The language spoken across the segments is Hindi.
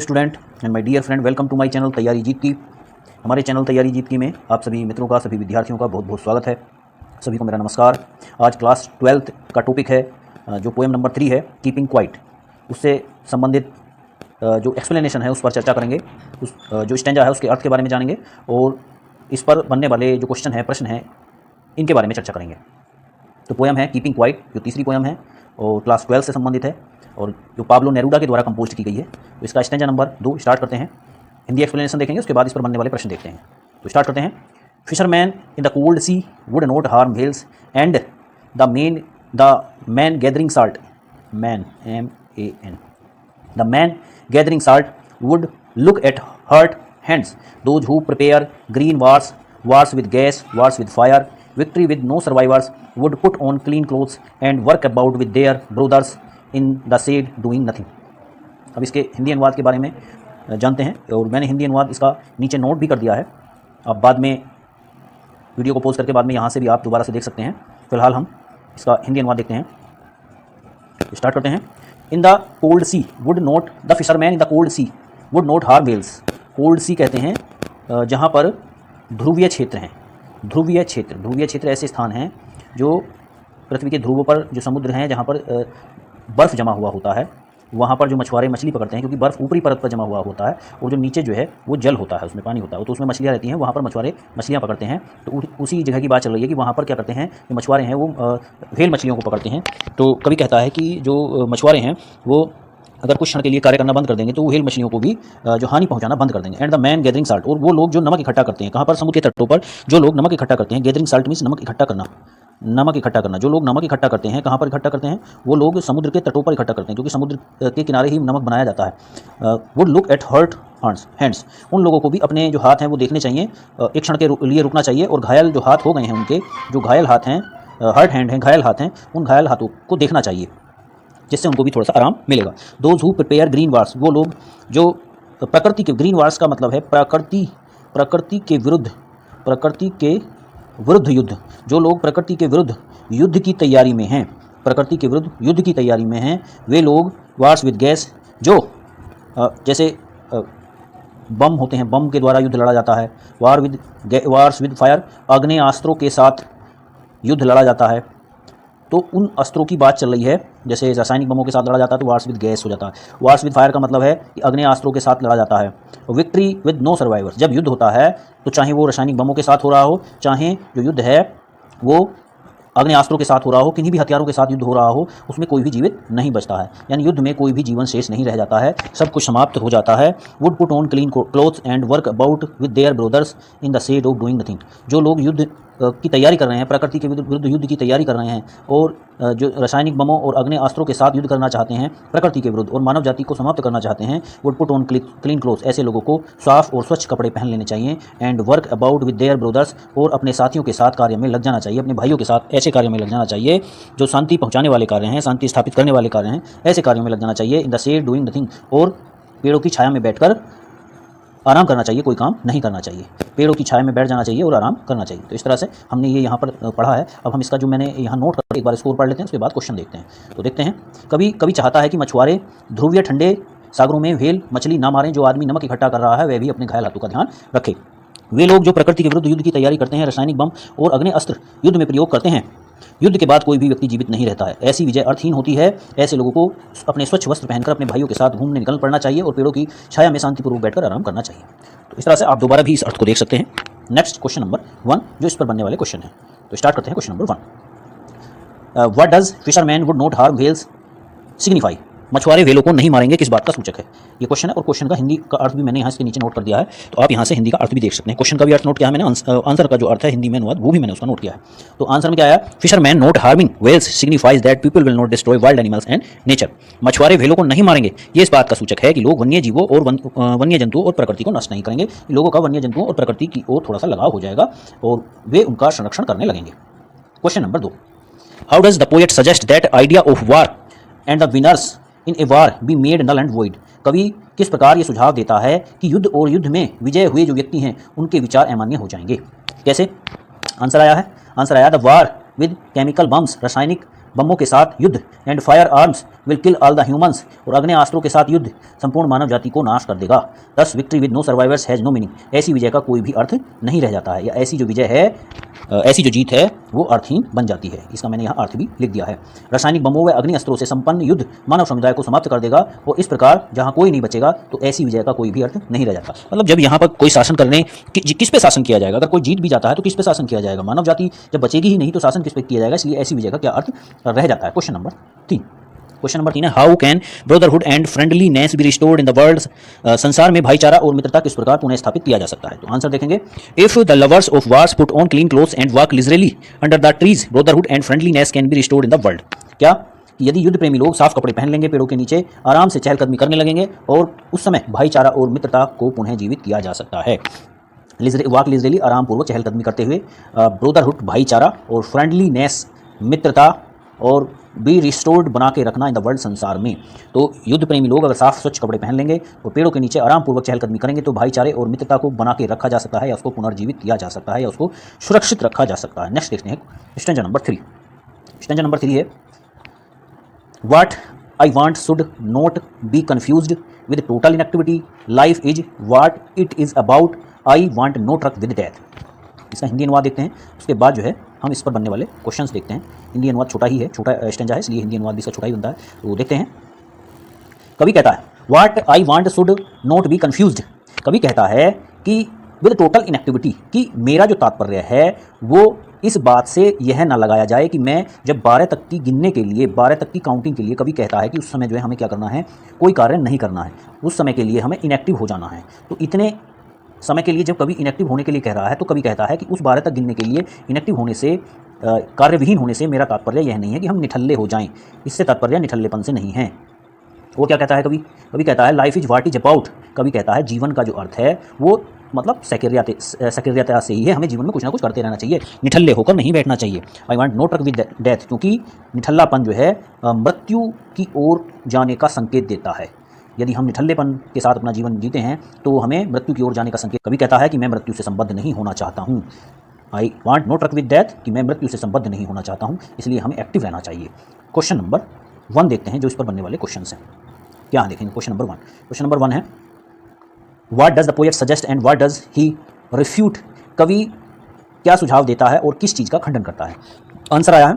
Student and my dear friend, welcome to my channel तैयारी जीत की। हमारे चैनल तैयारी जीत की में आप सभी मित्रों का, सभी विद्यार्थियों का बहुत बहुत स्वागत है। सभी को मेरा नमस्कार। आज क्लास 12th का टॉपिक है जो पोएम नंबर 3 है, कीपिंग क्वाइट। उससे संबंधित जो एक्सप्लेनेशन है उस पर चर्चा करेंगे। उस जो स्टैंजा है उसके अर्थ के बारे में जानेंगे और इस पर बनने वाले जो क्वेश्चन है, प्रश्न हैं, इनके बारे में चर्चा करेंगे। तो पोएम है कीपिंग क्वाइट, जो तीसरी पोएम है और क्लास 12 से संबंधित है और जो पाब्लो नेरूडा के द्वारा कंपोज की गई है। तो इसका स्टैंजा नंबर 2 स्टार्ट करते हैं। हिंदी एक्सप्लेनेशन देखेंगे, उसके बाद इस पर बनने वाले प्रश्न देखते हैं। तो स्टार्ट करते हैं। Fisherman in the cold sea would not harm whales and the man gathering salt, man MAN, the man gathering salt would look at hurt hands, those who prepare green wars with gas, wars with fire, victory with no survivors, would put on clean clothes and work about with their brothers in the shade doing nothing। अब इसके हिंदी अनुवाद के बारे में जानते हैं और मैंने हिंदी अनुवाद इसका नीचे नोट भी कर दिया है। आप बाद में वीडियो को पॉज करके बाद में यहाँ से भी आप दोबारा से देख सकते हैं। फिलहाल हम इसका हिंदी अनुवाद देखते हैं। स्टार्ट करते हैं। In the cold sea would not the fisherman in the cold sea would not harm whales. Cold sea कहते हैं जहाँ पर ध्रुवीय क्षेत्र हैं। ध्रुवीय क्षेत्र ऐसे स्थान हैं जो पृथ्वी के ध्रुवों पर, जो समुद्र हैं जहाँ पर बर्फ़ जमा हुआ होता है, वहाँ पर जो मछुआरे मछली पकड़ते हैं, क्योंकि बर्फ़ ऊपरी परत पर जमा हुआ होता है और जो नीचे जो है वो जल होता है, उसमें पानी होता है, तो उसमें मछलियाँ रहती हैं। वहाँ पर मछुआरे मछलियाँ पकड़ते हैं। तो उसी जगह की बात चल रही है कि वहाँ पर क्या करते हैं, जो मछुआरे हैं वो व्हेल मछलियों को पकड़ते हैं। तो कवि कहता है कि जो मछुआरे हैं वो अगर कुछ क्षण के लिए कार्य करना बंद कर देंगे तो वो व्हेल मछलियों को भी जो हानि पहुंचाना बंद कर देंगे। And the man gathering salt, और वो लोग जो नमक इकट्ठा करते हैं, कहाँ पर, समुद्र के तटों पर जो लोग नमक इकट्ठा करते हैं। गैदरिंग साल्ट मीन्स नमक इकट्ठा करना, नमक इकट्ठा करना। जो लोग नमक इकट्ठा करते हैं, कहाँ पर इकट्ठा करते हैं, वो लोग समुद्र के तटों पर इकट्ठा करते हैं, क्योंकि समुद्र के किनारे ही नमक बनाया जाता है। Would look at hurt hands, उन लोगों को भी अपने जो हाथ हैं वो देखने चाहिए, एक क्षण के लिए रुकना चाहिए और घायल जो हाथ हो गए हैं, उनके जो घायल हाथ हैं, हर्ट हैंड हैं, घायल हाथ हैं, उन घायल हाथों को देखना चाहिए, जिससे उनको भी थोड़ा सा आराम मिलेगा। Those who prepare green wars, वो लोग जो प्रकृति के, ग्रीन वार्स का मतलब है प्रकृति के विरुद्ध युद्ध, जो लोग प्रकृति के विरुद्ध युद्ध की तैयारी में हैं, प्रकृति के विरुद्ध युद्ध की तैयारी में हैं, वे लोग वार्स विद गैस, जो जैसे बम होते हैं, बम के द्वारा युद्ध लड़ा जाता है। वार्स विद फायर, आग्नेयास्त्रों के साथ युद्ध लड़ा जाता है। तो उन अस्त्रों की बात चल रही है, जैसे रासायनिक बमों के साथ लड़ा जाता है तो वार्स विद गैस हो जाता है। वार्स विद फायर का मतलब है कि आग्नेयास्त्रों के साथ लड़ा जाता है। विक्ट्री विद नो सर्वाइवर्स, जब युद्ध होता है तो चाहे वो रासायनिक बमों के साथ हो रहा हो, चाहे जो युद्ध है वो आग्नेयास्त्रों के साथ हो रहा हो, किन्हीं भी हथियारों के साथ युद्ध हो रहा हो, उसमें कोई भी जीवित नहीं बचता है, यानी युद्ध में कोई भी जीवन शेष नहीं रह जाता है, सब कुछ समाप्त हो जाता है। Would put on clean clothes and work about with their brothers in the shade of doing nothing, जो लोग युद्ध की तैयारी कर रहे हैं, प्रकृति के विरुद्ध युद्ध की तैयारी कर रहे हैं और जो रासायनिक बमों और आग्नेयास्त्रों के साथ युद्ध करना चाहते हैं, प्रकृति के विरुद्ध और मानव जाति को समाप्त करना चाहते हैं, would put on clean clothes, ऐसे लोगों को साफ और स्वच्छ कपड़े पहन लेने चाहिए। And work about with their brothers, और अपने साथियों के साथ कार्य में लग जाना चाहिए, अपने भाइयों के साथ ऐसे कार्य में लग जाना चाहिए जो शांति पहुंचाने वाले कार्य हैं, शांति स्थापित करने वाले कार्य हैं, ऐसे कार्यों में लग जाना चाहिए। In the shade doing nothing, और पेड़ों की छाया में बैठकर आराम करना चाहिए, कोई काम नहीं करना चाहिए, पेड़ों की छाया में बैठ जाना चाहिए और आराम करना चाहिए। तो इस तरह से हमने ये यहाँ पर पढ़ा है। अब हम इसका जो मैंने यहाँ नोट कर एक बार स्कोर पढ़ लेते हैं, उसके बाद क्वेश्चन देखते हैं। तो देखते हैं। कभी चाहता है कि मछुआरे ध्रुवीय ठंडे सागरों में व्हेल मछली ना मारें। जो आदमी नमक इकट्ठा कर रहा है वह भी अपने घायल हाथों का ध्यान रखे। वे लोग जो प्रकृति के विरुद्ध युद्ध की तैयारी करते हैं, रासायनिक बम और अग्नि अस्त्र युद्ध में प्रयोग करते हैं, युद्ध के बाद कोई भी व्यक्ति जीवित नहीं रहता है, ऐसी विजय अर्थहीन होती है। ऐसे लोगों को अपने स्वच्छ वस्त्र पहनकर अपने भाइयों के साथ घूमने निकल पड़ना चाहिए और पेड़ों की छाया में शांतिपूर्वक बैठकर आराम करना चाहिए। तो इस तरह से आप दोबारा भी इस अर्थ को देख सकते हैं। नेक्स्ट क्वेश्चन नंबर 1 जो इस पर बनने वाले क्वेश्चन है। तो स्टार्ट करते हैं question number 1। What does fisherman would not harm whales signify, मछुआरे व्हेलों को नहीं मारेंगे किस बात का सूचक है, ये क्वेश्चन है। और क्वेश्चन का हिंदी का अर्थ भी मैंने यहाँ इसके नीचे नोट कर दिया है, तो आप यहाँ से हिंदी का अर्थ भी देख सकते हैं। क्वेश्चन का भी अर्थ नोट किया है मैंने, आंसर का जो अर्थ है हिंदी में अनुवाद वो भी मैंने उसका नोट किया है। तो आंसर में क्या आया, fisherman not harming whales signifies that people will not destroy wild animals and nature, मछुआरे व्हेलों को नहीं मारेंगे ये इस बात का सूचक है कि लोग वन्य जीवों और वन्य जंतुओं और प्रकृति को नष्ट नहीं करेंगे। लोगों का वन्य जंतुओं और प्रकृति की ओर थोड़ा सा लगाव हो जाएगा और वे उनका संरक्षण करने लगेंगे। Question number 2, how does the poet suggest that idea of war and the winners in a war be made null and void, कवि किस प्रकार ये सुझाव देता है कि युद्ध और युद्ध में विजय हुए जो व्यक्ति हैं उनके विचार अमान्य हो जाएंगे। कैसे? आंसर आया the war with chemical bombs, रासायनिक बमों के साथ युद्ध and firearms will kill all the humans, और अग्नेयास्त्रों के साथ युद्ध संपूर्ण मानव जाति को नाश कर देगा। This victory with no survivors has no meaning, ऐसी विजय का कोई भी अर्थ नहीं रह जाता है, या ऐसी जो विजय है, ऐसी जो जीत है वो अर्थहीन बन जाती है। इसका मैंने यहाँ अर्थ भी लिख दिया है। रासायनिक बमों व अग्नि अस्त्रों से संपन्न युद्ध मानव समुदाय को समाप्त कर देगा, और इस प्रकार जहाँ कोई नहीं बचेगा तो ऐसी विजय का कोई भी अर्थ नहीं रह जाता। मतलब जब यहाँ पर कोई शासन करने किस पे शासन किया जाएगा, अगर कोई जीत भी जाता है तो किस पे शासन किया जाएगा, मानव जाति जब बचेगी ही नहीं तो शासन किस पे किया जाएगा, इसलिए ऐसी विजय का क्या अर्थ रह जाता है। क्वेश्चन नंबर 3 है, how can brotherhood and friendliness B restored in the world, संसार में भाईचारा और मित्रता किस प्रकार पुनः स्थापित किया जा सकता है। तो आंसर देखेंगे, if the lovers of wars put on clean clothes and walk leisurely under the trees, brotherhood and friendliness can be restored in the world. क्या यदि युद्ध प्रेमी लोग साफ कपड़े पहन लेंगे, पेड़ों के नीचे आराम से चहलकदमी करने लगेंगे, और उस समय भाईचारा और मित्रता को पुनः जीवित किया जा सकता है। वॉक लिजरली आराम पूर्वक चहलकदमी करते हुए, ब्रदरहुड भाईचारा, और फ्रेंडलीनेस मित्रता, और बी रिस्टोर्ड बना के रखना इन द वर्ल्ड संसार में। तो युद्ध प्रेमी लोग अगर साफ स्वच्छ कपड़े पहन लेंगे और पेड़ों के नीचे आराम पूर्वक चहलकदमी करेंगे तो भाईचारे और मित्रता को बना के रखा जा सकता है, या उसको पुनर्जीवित किया जा सकता है, या उसको सुरक्षित रखा जा सकता है। नेक्स्ट देखते हैं स्टैंजा नंबर 3। स्टैंजा नंबर 3 है, what I want should not be confused with total inactivity, life is what it is about, I want no truck with death. इसका हिंदी अनुवाद देखते हैं, उसके बाद जो है हम इस पर बनने वाले क्वेश्चंस देखते हैं। हिंदी अनुवाद छोटा ही है, छोटा स्टैंजा है, इसलिए हिंदी अनुवाद भी इसका छोटा ही बनता है। तो देखते हैं, कवि कहता है what I want should not be confused. कवि कहता है कि विद टोटल इनएक्टिविटी, कि मेरा जो तात्पर्य है वो इस बात से यह ना लगाया जाए कि मैं जब 12 तक की गिनने के लिए, 12 तक की काउंटिंग के लिए, कवि कहता है कि उस समय जो है हमें क्या करना है, कोई कार्य नहीं करना है, उस समय के लिए हमें इनएक्टिव हो जाना है। तो इतने समय के लिए जब कवि इनएक्टिव होने के लिए कह रहा है तो कवि कहता है कि उस 12 तक गिनने के लिए इनएक्टिव होने से, कार्यविहीन होने से मेरा तात्पर्य यह नहीं है कि हम निठल्ले हो जाएं, इससे तात्पर्य निठल्लेपन से नहीं है। वो क्या कहता है कवि? कवि कहता है life is what is about. कवि कहता है जीवन का जो अर्थ है वो मतलब सक्रियता से ही है, हमें जीवन में कुछ ना कुछ करते रहना चाहिए, निठल्ले होकर नहीं बैठना चाहिए। I want no truck with death, क्योंकि निठल्लापन जो है मृत्यु की ओर जाने का संकेत देता है। यदि हम निठल्लेपन के साथ अपना जीवन जीते हैं तो हमें मृत्यु की ओर जाने का संकेत। कवि कहता है कि मैं मृत्यु से संबद्ध नहीं होना चाहता हूँ। I want no truck with death, कि मैं मृत्यु से संबद्ध नहीं होना चाहता हूँ, इसलिए हमें एक्टिव रहना चाहिए। क्वेश्चन नंबर 1 देखते हैं जो इस पर बनने वाले क्वेश्चन हैं। क्या देखेंगे? Question number 1। क्वेश्चन नंबर 1 है what does the poet suggest and what does he refute. कवि क्या सुझाव देता है और किस चीज़ का खंडन करता है? आंसर आया है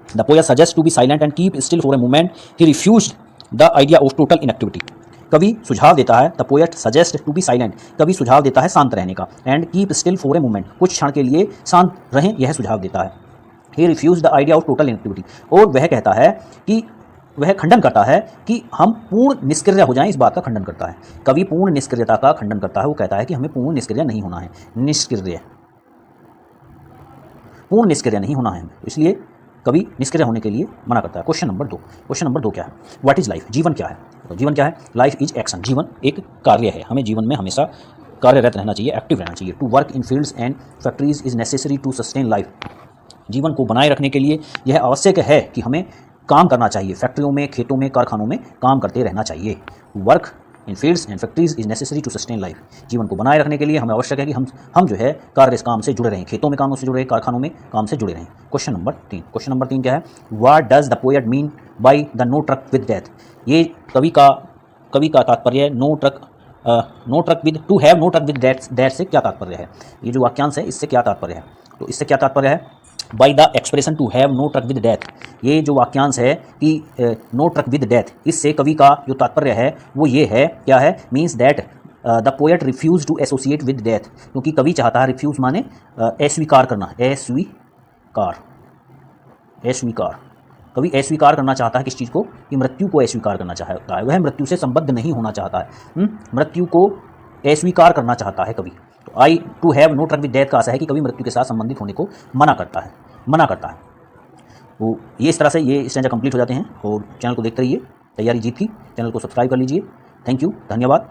the poet suggest to be silent and keep still for a moment, he refused the idea of total inactivity. कवि सुझाव देता है, the poet suggest to be silent, कवि सुझाव देता है शांत रहने का, and keep still for a moment, कुछ क्षण के लिए शांत रहें, यह सुझाव देता है। He refuse the idea of total inactivity, और वह कहता है कि वह खंडन करता है कि हम पूर्ण निष्क्रिय हो जाएं, इस बात का खंडन करता है। कवि पूर्ण निष्क्रियता का खंडन करता है, वो कहता है कि हमें पूर्ण निष्क्रिय नहीं होना है, पूर्ण निष्क्रिय नहीं होना है, इसलिए कवि निष्क्रिय होने के लिए मना करता है। Question number 2। क्वेश्चन नंबर 2 क्या है? व्हाट इज लाइफ, जीवन क्या है? तो जीवन क्या है? लाइफ इज एक्शन, जीवन एक कार्य है, हमें जीवन में हमेशा कार्यरत रहना चाहिए, एक्टिव रहना चाहिए। To work in fields and factories is necessary to sustain life, जीवन को बनाए रखने के लिए यह आवश्यक है कि हमें काम करना चाहिए, फैक्ट्रियों में, खेतों में, कारखानों में काम करते रहना चाहिए। Work in fields and factories is necessary to sustain life, जीवन को बनाए रखने के लिए हमें आवश्यक है कि हम जो है कार्य काम से जुड़े रहें, खेतों में काम से जुड़े रहें, कारखानों में काम से जुड़े रहें। Question number 3। क्वेश्चन नंबर 3 क्या है? What does the poet mean by the no truck with death. ये कवि का तात्पर्य no truck with, to have no truck with death से क्या तात्पर्य है? ये जो वाक्यांश है इससे क्या तात्पर्य है? तो इससे क्या तात्पर्य है? By the expression to have no truck with death, ये जो वाक्यांश है कि नो ट्रक विद डेथ, इससे कवि का जो तात्पर्य है वो ये है, क्या है? Means that the poet refuse to associate with death, क्योंकि कवि चाहता है, रिफ्यूज माने अस्वीकार करना, अस्वीकार, कवि अस्वीकार करना चाहता है किस चीज़ को? कि मृत्यु को अस्वीकार करना चाहता है, वह मृत्यु से संबद्ध नहीं होना चाहता है, मृत्यु को अस्वीकार करना चाहता है कवि। तो I too have no truck with death का आशा है कि कवि मृत्यु के साथ संबंधित होने को मना करता है। तो ये इस तरह से ये स्टैंजा कंप्लीट हो जाते हैं। और चैनल को देखते रहिए, तैयारी जीत की, चैनल को सब्सक्राइब कर लीजिए। थैंक यू, धन्यवाद।